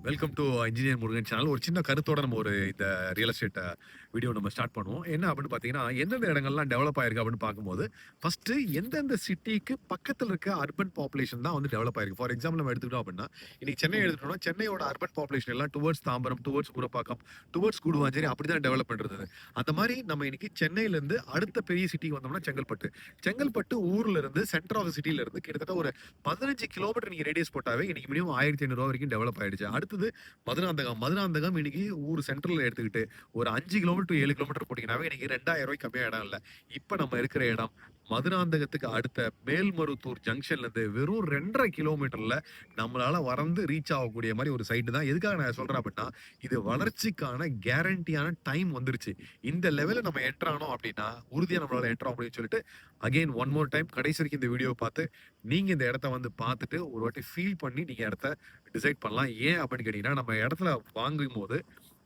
Welcome to engineer Murugan channel. ஒரு சின்ன கருத்தோட நம்ம இந்த ரியல் எஸ்டேட் வீடியோ நம்ம ஸ்டார்ட் பண்ணுவோம். என்ன அப்படின்னு பார்த்தீங்கன்னா, எந்தெந்த இடங்கள்லாம் டெவலப் ஆயிருக்கு அப்படின்னு பார்க்கும்போது, ஃபர்ஸ்ட்டு எந்தெந்த சிட்டிக்கு பக்கத்துல இருக்க அர்பன் பாப்புலேஷன் தான் வந்து டெவலப் ஆயிருக்கு. ஃபார் எக்ஸாம்பிள் நம்ம எடுத்துக்கிட்டோம் அப்படின்னா, இன்னைக்கு சென்னை எடுத்துட்டோம்னா, சென்னையோட அர்பன் பாப்புலேஷன் எல்லாம் towards Tambaram, towards Kurappakkam, towards Guduvancheri அப்படிதான் டெவலப்மெண்ட் இருந்தது. அந்த மாதிரி நம்ம இன்னைக்கு சென்னையிலேருந்து அடுத்த பெரிய சிட்டிக்கு வந்தோம்னா செங்கல்பட்டு. செங்கல்பட்டு ஊர்ல இருந்து சென்டர் ஆஃப் த சிட்டில இருந்து கிட்டத்தட்ட ஒரு 15 கிலோமீட்டர் நீங்க ரேடியஸ் போட்டாவே இன்னைக்கு மினிமம் ரூ. 1500 வரைக்கும் டெவலப் ஆயிடுச்சு. அடுத்தது மதுராந்தகம். மதுராந்தகம் இன்னைக்கு ஊர் சென்ட்ரல்ல எடுத்துக்கிட்டு ஒரு 5 கிலோமீட்டர் டு 7 கிலோமீட்டர் போட்டீங்கன்னாவே இன்னைக்கு ரூ. 2000 கம்மியா இடம் இல்ல. இப்ப நம்ம இருக்கிற இடம் மதுராந்தகத்துக்கு அடுத்த மேல்மருவத்தூர் ஜங்ஷன்ல இருந்து வெறும் 2.5 கிலோமீட்டர்ல நம்மளால வறந்து ரீச் ஆகக்கூடிய மாதிரி ஒரு சைட்டு தான். எதுக்காக நான் சொல்றேன் அப்படின்னா, இது வளர்ச்சிக்கான கேரண்டியான டைம் வந்துருச்சு. இந்த லெவல்ல நம்ம என்டர் ஆனோம் அப்படின்னா, உறுதியா நம்மளால என்டர் ஆகும் அப்படின்னு சொல்லிட்டு, அகைன் ஒன் மோர் டைம் கடைசி வரைக்கும் இந்த வீடியோ பார்த்து, நீங்க இந்த இடத்த வந்து பார்த்துட்டு ஒரு வாட்டி ஃபீல் பண்ணி நீங்க இடத்த டிசைட் பண்ணலாம். ஏன் அப்படின்னு கேட்டீங்கன்னா, நம்ம இடத்துல வாங்கும்போது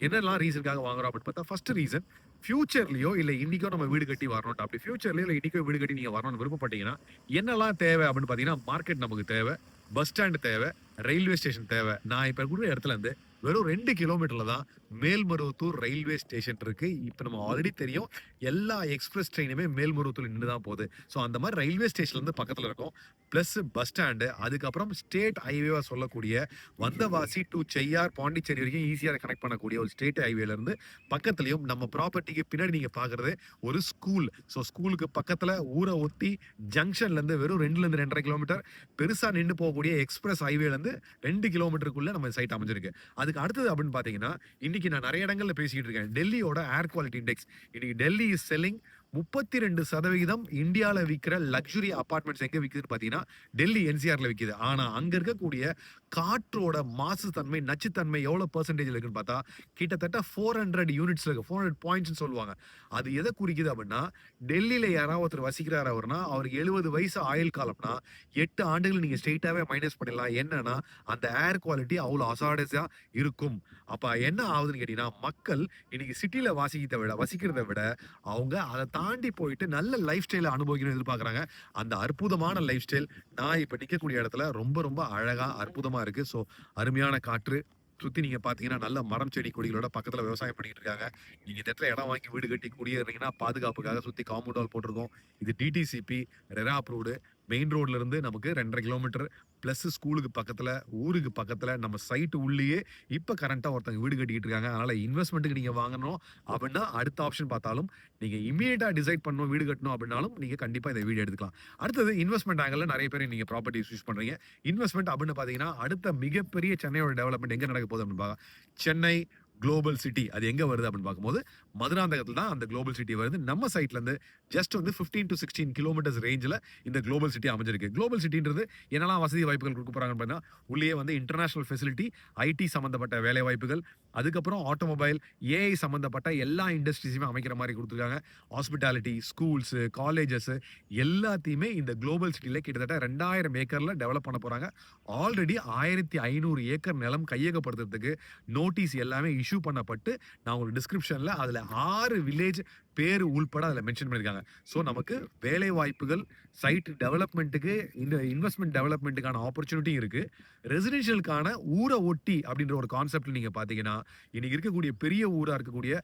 என்னெல்லாம் ரீசனுக்காக வாங்குறோம் அப்படின்னு பார்த்தா, ஃபர்ஸ்ட் ரீசன் ஃபியூச்சர்லயோ இல்ல இன்னைக்கோ நம்ம வீடு கட்டி வரணும். அப்படி ஃபியூச்சர்லயோ இல்ல இன்னைக்கோ வீடு கட்டி நீங்க வரணும்னு விருப்பப்பட்டீங்கன்னா, என்னெல்லாம் தேவை அப்படின்னு பார்த்தீங்கன்னா, மார்க்கெட் நமக்கு தேவை, பஸ் ஸ்டாண்ட் தேவை, ரயில்வே ஸ்டேஷன் தேவை. நான் இப்ப இருக்கிற இடத்துல இருந்து வெறும் 2 கிலோமீட்டர்ல தான் மேல்மருவத்தூர் ரயில்வே ஸ்டேஷன் இருக்கு. இப்ப நம்ம ஆல்ரெடி தெரியும், எல்லா எக்ஸ்பிரஸ் ட்ரெயினுமே மேல்மருவத்தூர் நின்று தான் போகுது. ஸோ அந்த மாதிரி ரயில்வே ஸ்டேஷன்ல இருந்து பக்கத்துல இருக்கும். பிளஸ் பஸ் ஸ்டாண்டு, அதுக்கப்புறம் ஸ்டேட் ஹைவேவா சொல்லக்கூடிய வந்தவாசி டு செய்யார், பாண்டிச்சேரி வரைக்கும் ஈஸியா கனெக்ட் பண்ணக்கூடிய ஒரு ஸ்டேட் ஹைவேல இருந்து பக்கத்துலயும் நம்ம ப்ராப்பர்ட்டிக்கு பின்னாடி நீங்க பாக்குறது ஒரு ஸ்கூல். ஸோ ஸ்கூலுக்கு பக்கத்துல ஊரை ஒட்டி ஜங்ஷன்ல இருந்து வெறும் 2ல இருந்து 2.5 கிலோமீட்டர் பெருசா நின்று போகக்கூடிய எக்ஸ்பிரஸ் ஹைவேல இருந்து 2 கிலோமீட்டருக்குள்ள நம்ம சைட் அமைஞ்சிருக்கு. அதுக்கு அடுத்தது அப்படின்னு பாத்தீங்கன்னா, இன்னைக்கு நான் நிறைய இடங்கள்ல பேசிக்கிட்டு இருக்கேன். டெல்லியோட ஏர் குவாலிட்டி இண்டெக்ஸ். இன்னைக்கு டெல்லி இஸ் செல்லிங் 32% இந்தியால விற்கிற லக்ஸுரி அபார்ட்மெண்ட்ஸ் எங்க விக்குதுன்னு பாத்தீங்கன்னா, டெல்லி என்சிஆர்ல விக்குது. ஆனா அங்க இருக்கக்கூடிய காற்றோட மாசுத்தன்மை, நச்சுத்தன்மை எவ்வளவு பெர்சன்டேஜ்ல இருக்குன்னு பார்த்தா, கிட்டத்தட்ட 400 யூனிட்ஸ்ல இருக்கு. 400 பாயிண்ட்ஸ் சொல்லுவாங்க. அது எதை குறிக்குது அப்படின்னா, டெல்லியில யாராவது ஒருத்தர் வசிக்கிறார் அவர்னா, அவருக்கு 70 வயசு ஆயுள் காலம்னா 8 ஆண்டுகள் நீங்க ஸ்ட்ரெயிட்டாவே மைனஸ் பண்ணிடலாம். என்னன்னா, அந்த ஏர் குவாலிட்டி அவ்வளவு அசாடஸா இருக்கும். அப்ப என்ன ஆகுதுன்னு கேட்டீங்கன்னா, மக்கள் இன்னைக்கு சிட்டில வசிக்கிறத விட அவங்க அதை தாண்டி போயிட்டு நல்ல லைஃப் ஸ்டைலை அனுபவிக்கணும்னு எதிர்பார்க்குறாங்க. அந்த அற்புதமான லைஃப் ஸ்டைல் நான் இப்ப நிக்கக்கூடிய இடத்துல ரொம்ப ரொம்ப அழகா அற்புதமா இருக்கு. ஸோ அருமையான காற்று. சுத்தி நீங்க பாத்தீங்கன்னா நல்ல மரம் செடி கொடிகளோட பக்கத்துல விவசாயம் பண்ணிட்டு இருக்காங்க. நீங்க இந்த இடத்துல இடம் வாங்கி வீடு கட்டி குடியேறீங்கன்னா பாதுகாப்புக்காக சுத்தி காம்பவுண்ட் வால் போட்டிருக்கோம். இது டிடிசிபி ரெரா அப்ரூவ்டு. மெயின் ரோட்ல இருந்து நமக்கு 2.5 கிலோமீட்டர் பிளஸ் ஸ்கூலுக்கு பக்கத்துல, ஊருக்கு பக்கத்துல நம்ம சைட் உள்ளேயே இப்ப கரண்டா ஒருத்தங்க வீடு கட்டிட்டு இருக்காங்க. அதனால இன்வெஸ்ட்மெண்ட்டுக்கு நீங்க வாங்கணும் அப்படின்னா அடுத்த ஆப்ஷன் பார்த்தாலும், நீங்க இமிடியேட்டா டிசைட் பண்ணணும் வீடு கட்டணும் அப்படின்னாலும் நீங்க கண்டிப்பா இந்த வீடு எடுத்துக்கலாம். அடுத்தது இன்வெஸ்ட்மெண்ட் ஆங்கிள் நிறைய பேர் நீங்க ப்ராப்பர்ட்டிஸ் யூஸ் பண்றீங்க. இன்வெஸ்ட்மெண்ட் அப்படின்னு பாத்தீங்கன்னா, அடுத்த மிகப்பெரிய சென்னையோட டெவலப்மெண்ட் எங்க நடக்க போகுது அப்படின்னு சென்னை குளோபல் சிட்டி அது எங்க வருது அப்படின்னு பார்க்கும்போது, மதுராந்தகத்துல தான் அந்த குளோபல் சிட்டி வருது. நம்ம சைட்ல இருந்து ஜஸ்ட் வந்து 15 to 16 கிலோமீட்டர்ஸ் ரேஞ்சில் இந்த குளோபல் சிட்டி அமைஞ்சிருக்கு. குளோபல் சிட்டின்றது என்னெல்லாம் வசதி வாய்ப்புகள் கொடுக்க போறாங்கன்னு பார்த்தீங்கன்னா, உள்ளேயே வந்து இன்டர்நேஷனல் ஃபெசிலிட்டி, ஐடி சம்பந்தப்பட்ட வேலை வாய்ப்புகள், அதுக்கப்புறம் ஆட்டோமொபைல், ஏஐ சம்பந்தப்பட்ட எல்லா இண்டஸ்ட்ரீஸுமே அமைக்கிற மாதிரி கொடுத்துருக்காங்க. ஹாஸ்பிட்டாலிட்டி, ஸ்கூல்ஸ், காலேஜஸ் எல்லாத்தையுமே இந்த குளோபல் சிட்டில கிட்டத்தட்ட 2000 ஏக்கர்ல டெவலப் பண்ண போறாங்க. ஆல்ரெடி 1500 ஏக்கர் நிலம் கையகப்படுத்துறதுக்கு நோட்டீஸ் எல்லாமே இஷ்யூ பண்ணப்பட்டு, நான் உங்களுக்கு டிஸ்கிரிப்ஷன்ல அதுல 6 வில்லேஜ் பேரு உள்பட அதுல மென்ஷன் பண்ணிருக்காங்க. சோ நமக்கு வேலை வாய்ப்புகள், சைட் டெவலப்மெண்ட்டுக்கு, இந்த இன்வெஸ்ட்மெண்ட் டெவலப்மெண்ட்டுக்கான ஆப்பர்ச்சுனிட்டி இருக்கு. ரெசிடென்ஷியலுக்கான ஊரை ஒட்டி அப்படின்ற ஒரு கான்செப்ட்ல நீங்க பாத்தீங்கன்னா, இன்னைக்கு இருக்கக்கூடிய பெரிய ஊரா இருக்கக்கூடிய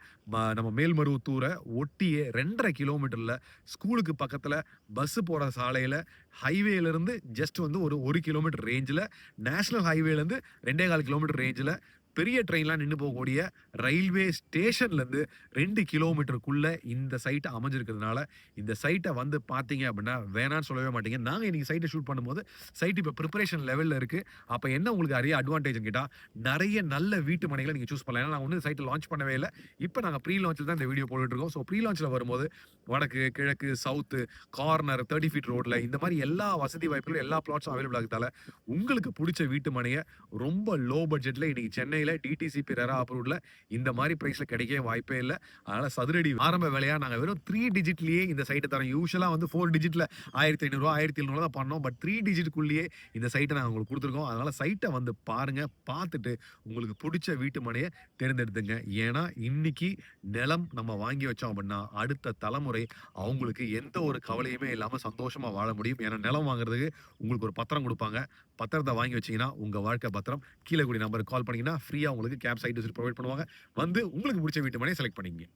நம்ம மேல்மருவத்தூரை ஒட்டியே 2.5 கிலோமீட்டர்ல ஸ்கூலுக்கு பக்கத்துல பஸ் போற சாலையில ஹைவேல இருந்து ஜஸ்ட் வந்து ஒரு 1 கிலோமீட்டர் ரேஞ்சில, நேஷனல் ஹைவேல இருந்து 2.25 கிலோமீட்டர் ரேஞ்சில பெரிய ட்ரெயின்லாம் நின்று போகக்கூடிய ரயில்வே ஸ்டேஷன்ல இருந்து 2 கிலோமீட்டருக்குள்ள இந்த சைட் அமைஞ்சிருக்கிறதுனால, இந்த சைட்டை வந்து பார்த்தீங்க அப்படின்னா வேணான்னு சொல்லவே மாட்டீங்க. நாங்க இன்னைக்கு சைட்டை ஷூட் பண்ணும்போது சைட் இப்போ ப்ரிப்பரேஷன் லெவல்ல இருக்கு. அப்ப என்ன உங்களுக்கு அரிய அட்வான்டேஜ்னு கேட்டா, நிறைய நல்ல வீட்டு மனைகளை நீங்க சூஸ் பண்ணலாம். ஏன்னா நான் ஒன்னும் சைட்டை லான்ச் பண்ணவே இல்ல. இப்போ நாங்க ப்ரீ லான்ச்ல தான் இந்த வீடியோ போட்டுட்டு இருக்கோம். ஸோ ப்ரீ லான்ச்ல வரும்போது வடக்கு, கிழக்கு, சவுத், கார்னர், 30 ஃபீட் ரோட்ல இந்த மாதிரி எல்லா வசதி வாய்ப்புகளும் எல்லா பிளாட்ஸும் அவைலபிள் ஆகுதால, உங்களுக்கு பிடிச்ச வீட்டு மனையை ரொம்ப லோ பட்ஜெட்ல இன்னைக்கு சென்னையில டிடிசிபி ரெரா அப்ரூவ்ட்ல இந்த மாதிரி பிரைஸ்ல கிடைக்கவே வாய்ப்பே இல்ல. அதனால சதுரடி ஆரம்ப விலையா நாங்க வெறும் 3 டிஜிட்லயே இந்த சைட்டை தரோம். யூசுவலா வந்து 4 டிஜிட்ல 1500 1700 தான் பண்ணோம். பட் 3 டிஜிட்குள்ளேயே இந்த சைட்டை நாங்க உங்களுக்கு கொடுத்துருக்கோம். அதனால சைட்டை வந்து பாருங்க, பார்த்துட்டு உங்களுக்கு பிடிச்ச வீட்டு மனையை தேர்ந்தெடுத்துங்க. ஏன்னா இன்னைக்கு நிலம் நம்ம வாங்கி வச்சோம் அப்படின்னா அடுத்த தலைமுறை அவங்களுக்கு எந்த ஒரு கவலையுமே இல்லாம சந்தோஷமா வாழ முடியும். ஏன்னா நிலம் வாங்குறதுக்கு உங்களுக்கு ஒரு பத்திரம் கொடுப்பாங்க. பத்திரத்தை வாங்கி வச்சீங்கன்னா, உங்க வாழ்க்கை பத்திரம். கீழ கூடிய நம்பருக்கு கால் பண்ணீங்கன்னா, ஃப்ரீயா உங்களுக்கு கேப் சைட் விசிட் ப்ரொவைட் பண்ணுவாங்க. வந்து உங்களுக்கு புடிச்ச வீட்டு மனைய செலக்ட் பண்ணிக்கங்க.